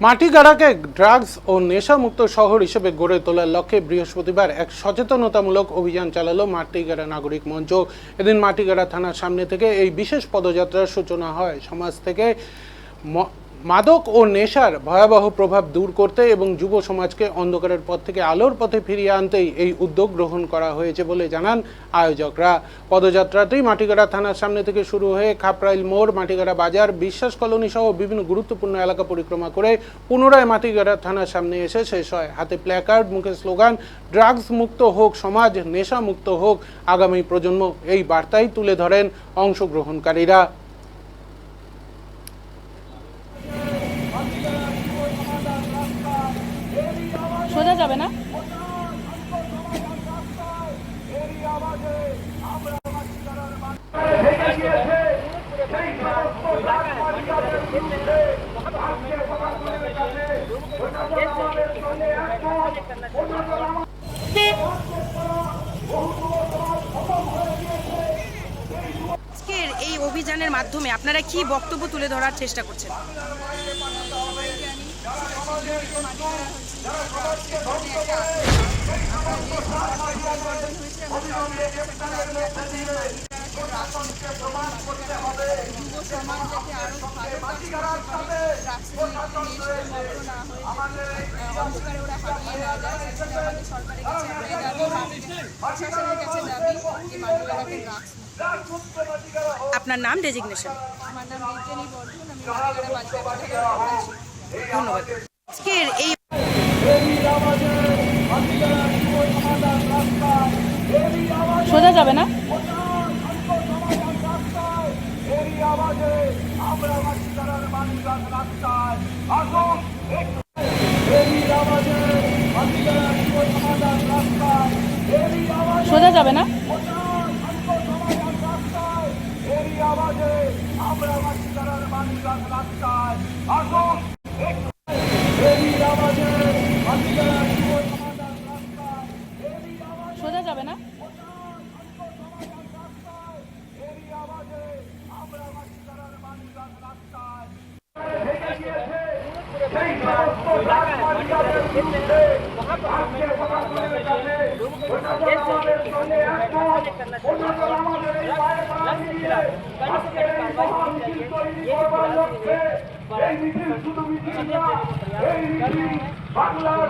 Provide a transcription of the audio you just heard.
মাটিগাড়াকে drugs ও নেশামুক্ত শহর হিসেবে গড়ে তোলার লক্ষ্যে বৃহস্পতিবার এক সচেতনতামূলক অভিযান চালালো মাটিগাড়া নাগরিক মঞ্চ। এদিন মাটিগাড়া থানার সামনে থেকে এই বিশেষ পদযাত্রার সূচনা হয়। সমাজ থেকে মাদক ও নেশার ভয়াবহ প্রভাব দূর করতে এবং যুব সমাজকে অন্ধকারের পথ থেকে আলোর পথে ফিরিয়ে আনতেই এই উদ্যোগ গ্রহণ করা হয়েছে বলে জানান আয়োজকরা। পদযাত্রাটি মাটিগাড়া থানার সামনে থেকে শুরু হয়ে খাপরাইল মোড়, মাটিগাড়া বাজার, বিশ্বাস কলোনি সহ বিভিন্ন গুরুত্বপূর্ণ এলাকা পরিক্রমা করে পুনরায় মাটিগাড়া থানার সামনে এসে শেষ হয়। হাতে প্ল্যাকার্ড, মুখে স্লোগান ড্রাগস মুক্ত হোক সমাজ, নেশা মুক্ত হোক আগামী প্রজন্ম, এই বার্তাই তুলে ধরেন অংশগ্রহণকারীরা। সোজা যাবে না। আজকের এই অভিযানের মাধ্যমে আপনারা কি বক্তব্য তুলে ধরার চেষ্টা করছেন? আপনার নাম, ডেজিগনেশন? ধন্যবাদ। আজকের এই সোজা যাবে না। সোজা যাবে না। সোজা যাবে না। বাংলার